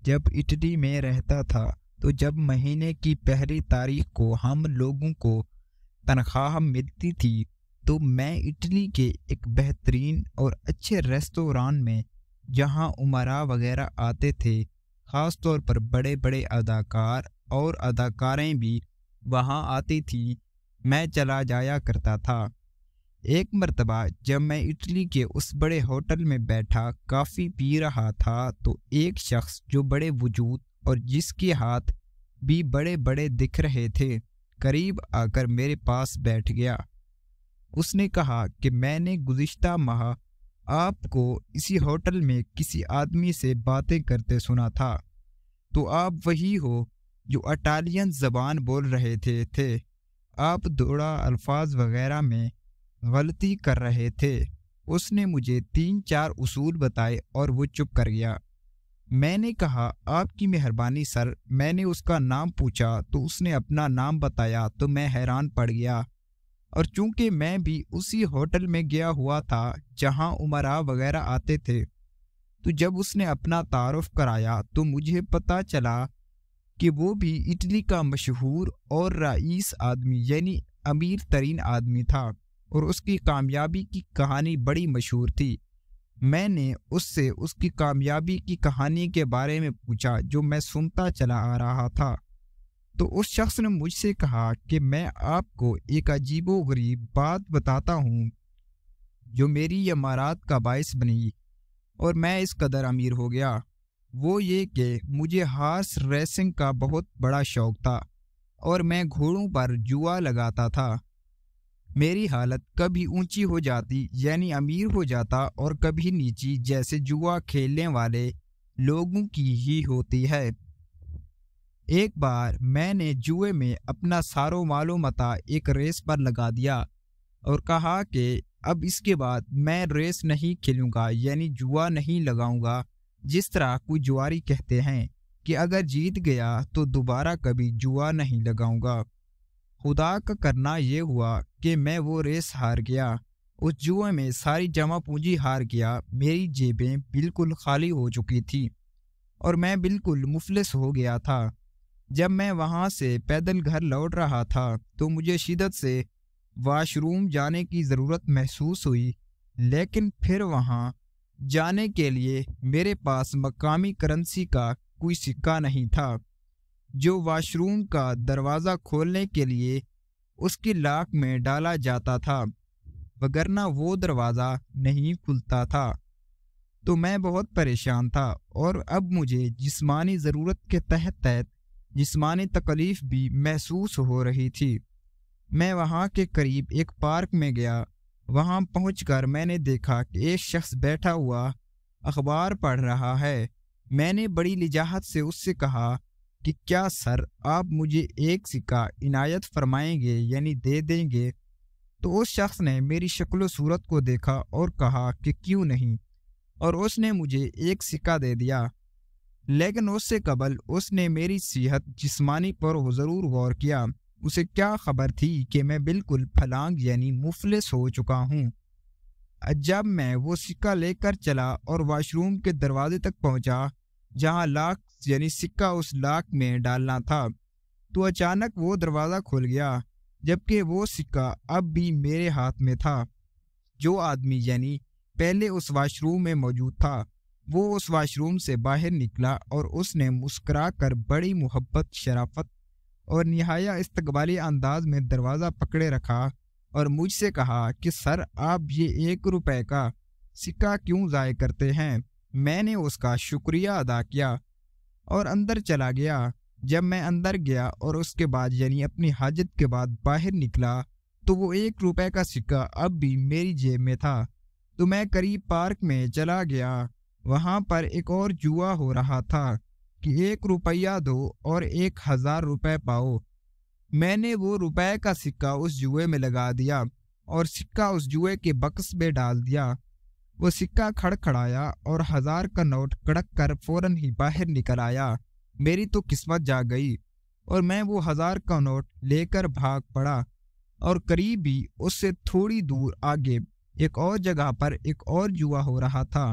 جب اٹلی میں رہتا تھا تو جب مہینے کی پہلی تاریخ کو ہم لوگوں کو تنخواہ ملتی تھی تو میں اٹلی کے ایک بہترین اور اچھے ریستوران میں، جہاں امراء وغیرہ آتے تھے، خاص طور پر بڑے بڑے اداکار اور اداکاریں بھی وہاں آتی تھیں، میں چلا جایا کرتا تھا۔ ایک مرتبہ جب میں اٹلی کے اس بڑے ہوٹل میں بیٹھا کافی پی رہا تھا تو ایک شخص جو بڑے وجود اور جس کے ہاتھ بھی بڑے بڑے دکھ رہے تھے، قریب آ کر میرے پاس بیٹھ گیا۔ اس نے کہا کہ میں نے گزشتہ ماہ آپ کو اسی ہوٹل میں کسی آدمی سے باتیں کرتے سنا تھا، تو آپ وہی ہو جو اٹالین زبان بول رہے تھے۔ آپ تھوڑا الفاظ وغیرہ میں غلطی کر رہے تھے۔ اس نے مجھے 3-4 اصول بتائے اور وہ چپ کر گیا۔ میں نے کہا آپ کی مہربانی سر۔ میں نے اس کا نام پوچھا تو اس نے اپنا نام بتایا تو میں حیران پڑ گیا، اور چونکہ میں بھی اسی ہوٹل میں گیا ہوا تھا جہاں امراء وغیرہ آتے تھے، تو جب اس نے اپنا تعارف کرایا تو مجھے پتہ چلا کہ وہ بھی اٹلی کا مشہور اور رئیس آدمی یعنی امیر ترین آدمی تھا، اور اس کی کامیابی کی کہانی بڑی مشہور تھی۔ میں نے اس سے اس کی کامیابی کی کہانی کے بارے میں پوچھا جو میں سنتا چلا آ رہا تھا، تو اس شخص نے مجھ سے کہا کہ میں آپ کو ایک عجیب و غریب بات بتاتا ہوں جو میری امارات کا باعث بنی اور میں اس قدر امیر ہو گیا۔ وہ یہ کہ مجھے ہارس ریسنگ کا بہت بڑا شوق تھا اور میں گھوڑوں پر جوا لگاتا تھا۔ میری حالت کبھی اونچی ہو جاتی یعنی امیر ہو جاتا اور کبھی نیچی جیسے جوا کھیلنے والے لوگوں کی ہی ہوتی ہے۔ ایک بار میں نے جوئے میں اپنا سارو مال و متاع ایک ریس پر لگا دیا اور کہا کہ اب اس کے بعد میں ریس نہیں کھیلوں گا یعنی جوا نہیں لگاؤں گا، جس طرح کوئی جواری کہتے ہیں کہ اگر جیت گیا تو دوبارہ کبھی جوا نہیں لگاؤں گا۔ خدا کا کرنا یہ ہوا کہ میں وہ ریس ہار گیا۔ اس جوئے میں ساری جمع پونجی ہار گیا، میری جیبیں بالکل خالی ہو چکی تھی اور میں بالکل مفلس ہو گیا تھا۔ جب میں وہاں سے پیدل گھر لوٹ رہا تھا تو مجھے شدت سے واش روم جانے کی ضرورت محسوس ہوئی، لیکن پھر وہاں جانے کے لیے میرے پاس مقامی کرنسی کا کوئی سکہ نہیں تھا جو واش روم کا دروازہ کھولنے کے لیے اس کی لاک میں ڈالا جاتا تھا، وگرنہ وہ دروازہ نہیں کھلتا تھا۔ تو میں بہت پریشان تھا اور اب مجھے جسمانی ضرورت کے تحت جسمانی تکلیف بھی محسوس ہو رہی تھی۔ میں وہاں کے قریب ایک پارک میں گیا۔ وہاں پہنچ کر میں نے دیکھا کہ ایک شخص بیٹھا ہوا اخبار پڑھ رہا ہے۔ میں نے بڑی لجاجت سے اس سے کہا کہ کیا سر آپ مجھے ایک سکہ عنایت فرمائیں گے یعنی دے دیں گے؟ تو اس شخص نے میری شکل و صورت کو دیکھا اور کہا کہ کیوں نہیں، اور اس نے مجھے ایک سکہ دے دیا۔ لیکن اس سے قبل اس نے میری صحت جسمانی پر ضرور غور کیا۔ اسے کیا خبر تھی کہ میں بالکل پھلانگ یعنی مفلس ہو چکا ہوں۔ جب میں وہ سکہ لے کر چلا اور واش روم کے دروازے تک پہنچا جہاں لاک یعنی سکہ اس لاک میں ڈالنا تھا، تو اچانک وہ دروازہ کھل گیا، جبکہ وہ سکہ اب بھی میرے ہاتھ میں تھا۔ جو آدمی یعنی پہلے اس واش روم میں موجود تھا وہ اس واش روم سے باہر نکلا اور اس نے مسکرا کر بڑی محبت، شرافت اور نہایت استقبالی انداز میں دروازہ پکڑے رکھا اور مجھ سے کہا کہ سر آپ یہ 1 روپے کا سکہ کیوں ضائع کرتے ہیں؟ میں نے اس کا شکریہ ادا کیا اور اندر چلا گیا۔ جب میں اندر گیا اور اس کے بعد یعنی اپنی حاجت کے بعد باہر نکلا تو وہ 1 روپے کا سکہ اب بھی میری جیب میں تھا۔ تو میں قریب پارک میں چلا گیا۔ وہاں پر ایک اور جوا ہو رہا تھا کہ 1 روپیہ دو اور 1000 روپے پاؤ۔ میں نے وہ روپے کا سکہ اس جوئے میں لگا دیا اور سکہ اس جوئے کے بکس میں ڈال دیا۔ وہ سکہ کھڑکھڑایا اور 1000 کا نوٹ کڑک کر فوراً ہی باہر نکل آیا۔ میری تو قسمت جاگ گئی اور میں وہ 1000 کا نوٹ لے کر بھاگ پڑا، اور قریب ہی اس سے تھوڑی دور آگے ایک اور جگہ پر ایک اور جوا ہو رہا تھا۔